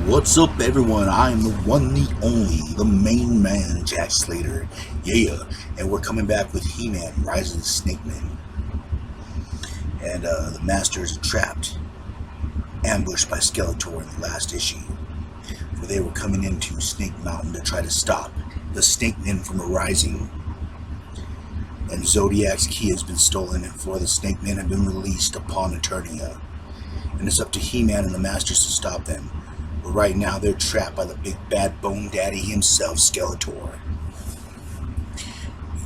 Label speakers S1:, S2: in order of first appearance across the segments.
S1: What's up, everyone? I am the one, the only, the main man, Jack Slater. Yeah, and we're coming back with He-Man, Rise of the Snake Man. And the Masters are trapped, ambushed by Skeletor in the last issue, where they were coming into Snake Mountain to try to stop the Snake Men from arising. And Zodiac's key has been stolen, and 4 of the Snake Men have been released upon Eternia. And it's up to He-Man and the Masters to stop them. But right now, they're trapped by the big bad Bone Daddy himself, Skeletor.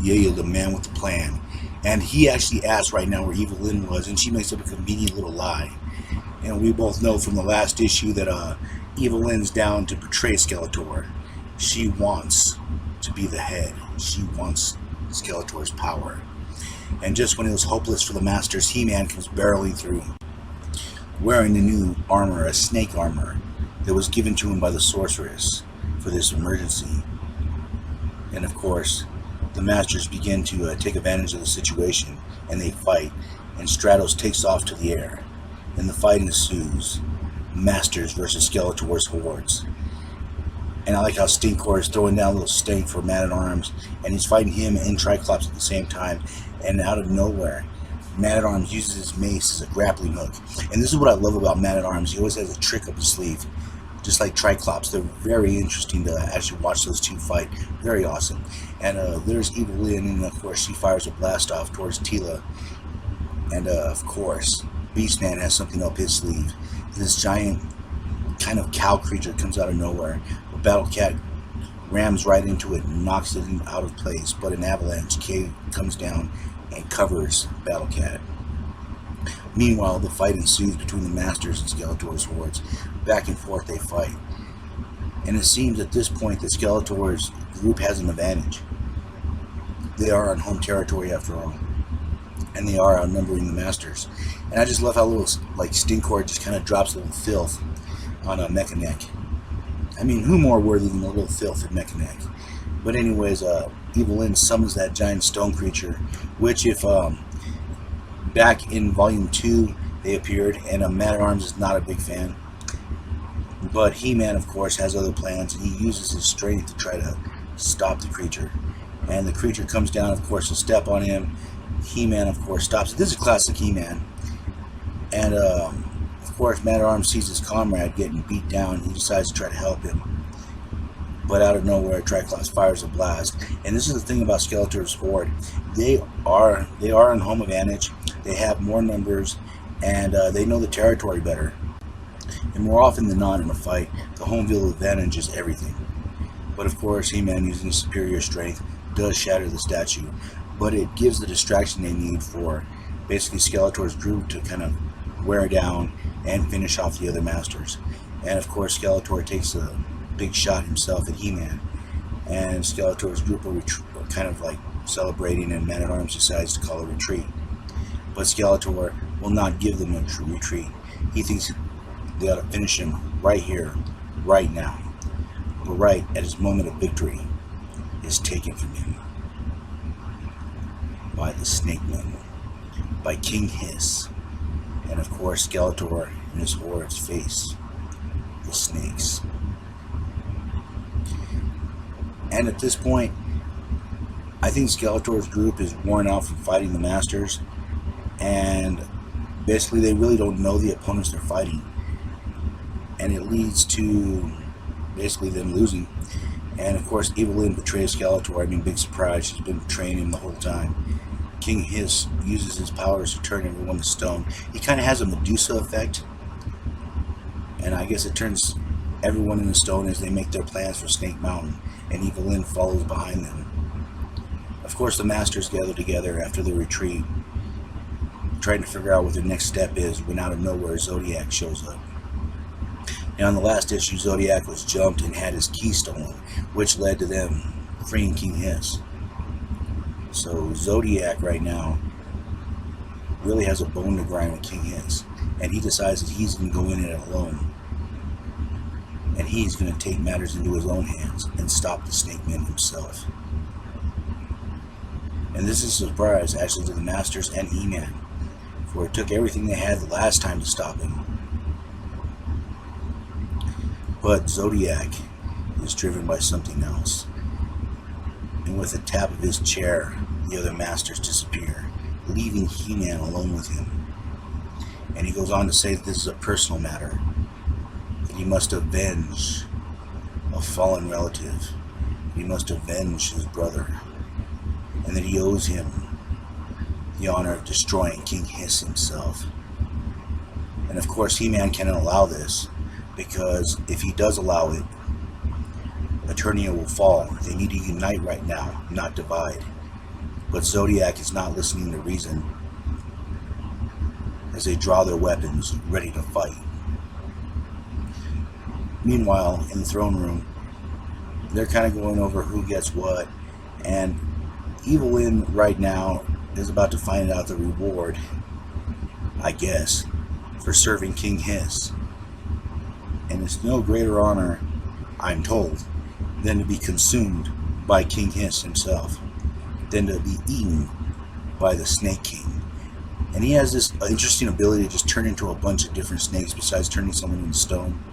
S1: Yeah, the man with the plan. And he actually asked right now where Evil Lyn was, and she makes up a convenient little lie. And we both know from the last issue that Evil Lyn's down to betray Skeletor. She wants to be the head. She wants Skeletor's power. And just when it was hopeless for the Masters, He-Man comes barreling through, wearing the new armor, a snake armor, that was given to him by the sorceress for this emergency. And of course, the Masters begin to take advantage of the situation, and they fight, and Stratos takes off to the air, and the fight ensues. Masters versus Skeletor's hordes. And I like how Stinkor is throwing down a little stink for Man-at-Arms, and he's fighting him and Triclops at the same time, and out of nowhere, Man-at-Arms uses his mace as a grappling hook. And this is what I love about Man-at-Arms. He always has a trick up his sleeve, just like Triclops. They're very interesting to actually watch those two fight. Very awesome. And there's Evil Lyn, and of course she fires a blast off towards Teela. And of course, Beastman has something up his sleeve. This giant kind of cow creature comes out of nowhere. A Battle Cat rams right into it and knocks it out of place, but an avalanche comes down and covers Battle Cat. Meanwhile, the fight ensues between the Masters and Skeletor's hordes. Back and forth they fight. And it seems at this point that Skeletor's group has an advantage. They are on home territory after all. And they are outnumbering the Masters. And I just love how little, like, Stinkor just kind of drops a little filth on a Mechanic. I mean, who more worthy than a little filth in Mechanic? But anyways, Evil Lyn summons that giant stone creature, which if back in Volume 2 they appeared, and Man-at-Arms is not a big fan. But He-Man, of course, has other plans, and he uses his strength to try to stop the creature. And the creature comes down, of course, to step on him. He-Man, of course, stops it. This is classic He-Man. And, of course, Man-at-Arms sees his comrade getting beat down. He decides to try to help him. But out of nowhere, Triclops fires a blast. And this is the thing about Skeletor's horde. They are in home advantage. They have more numbers, and they know the territory better. And more often than not in a fight, the home field advantage is everything. But of course, He-Man, using his superior strength, does shatter the statue. But it gives the distraction they need for basically Skeletor's group to kind of wear down and finish off the other Masters. And of course, Skeletor takes a big shot himself at He-Man. And Skeletor's group are kind of like celebrating, and Man-at-Arms decides to call a retreat. But Skeletor will not give them a retreat. He thinks they ought to finish him right here, right now. But right at his moment of victory is taken from him by the Snake Men, by King Hiss. And of course, Skeletor and his hordes face the snakes. And at this point, I think Skeletor's group is worn out from fighting the Masters, and basically they really don't know the opponents they're fighting. And it leads to basically them losing. And of course, Evil Lyn betrays Skeletor. I mean, big surprise. She's been betraying him the whole time. King Hiss uses his powers to turn everyone to stone. He kind of has a Medusa effect. And I guess it turns everyone into stone as they make their plans for Snake Mountain. And Evil Lyn follows behind them. Of course, the Masters gather together after the retreat, trying to figure out what their next step is, when out of nowhere Zodiac shows up. Now, in the last issue, Zodiac was jumped and had his key stolen, which led to them freeing King Hiss. So Zodiac right now really has a bone to grind with King Hiss, and he decides that he's going to go in it alone, and he's going to take matters into his own hands and stop the Snake Men himself. And this is a surprise actually to the Masters and He-Man, for it took everything they had the last time to stop him. But Zodiac is driven by something else. And with a tap of his chair, the other masters disappear, leaving He-Man alone with him. And he goes on to say that this is a personal matter, that he must avenge a fallen relative, he must avenge his brother, and that he owes him the honor of destroying King Hiss himself. And of course, He-Man cannot allow this, because if he does allow it, Eternia will fall. They need to unite right now, not divide. But Zodiac is not listening to reason, as they draw their weapons, ready to fight. Meanwhile, in the throne room, they're kind of going over who gets what, and Evelyn right now is about to find out the reward, I guess, for serving King Hiss. And it's no greater honor, I'm told, than to be consumed by King Hiss himself, than to be eaten by the Snake King. And he has this interesting ability to just turn into a bunch of different snakes besides turning someone into stone.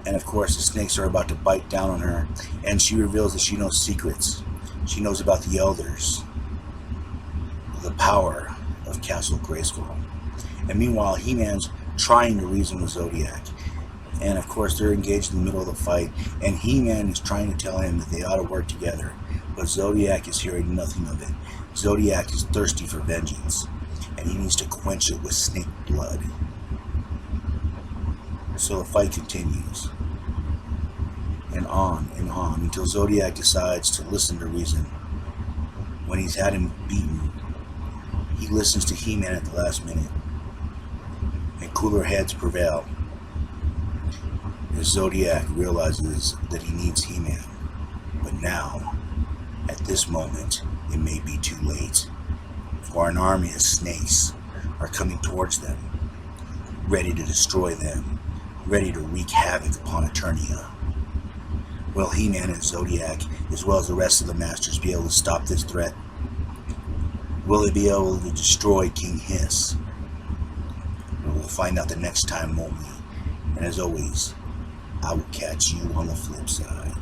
S1: And of course, the snakes are about to bite down on her, and she reveals that she knows secrets. She knows about the elders, the power of Castle Grayskull. And meanwhile, He-Man's trying to reason with Zodiac. And of course, they're engaged in the middle of the fight, and He-Man is trying to tell him that they ought to work together. But Zodiac is hearing nothing of it. Zodiac is thirsty for vengeance, and he needs to quench it with snake blood. So the fight continues, and on until Zodiac decides to listen to reason. When he's had him beaten, he listens to He-Man at the last minute, and cooler heads prevail as Zodiac realizes that he needs He-Man. But now, at this moment, it may be too late, for an army of snakes are coming towards them, ready to destroy them, ready to wreak havoc upon Eternia. Will He-Man and Zodiac, as well as the rest of the Masters, be able to stop this threat? Will they be able to destroy King Hiss? We'll find out the next time, won't we? And as always, I will catch you on the flip side.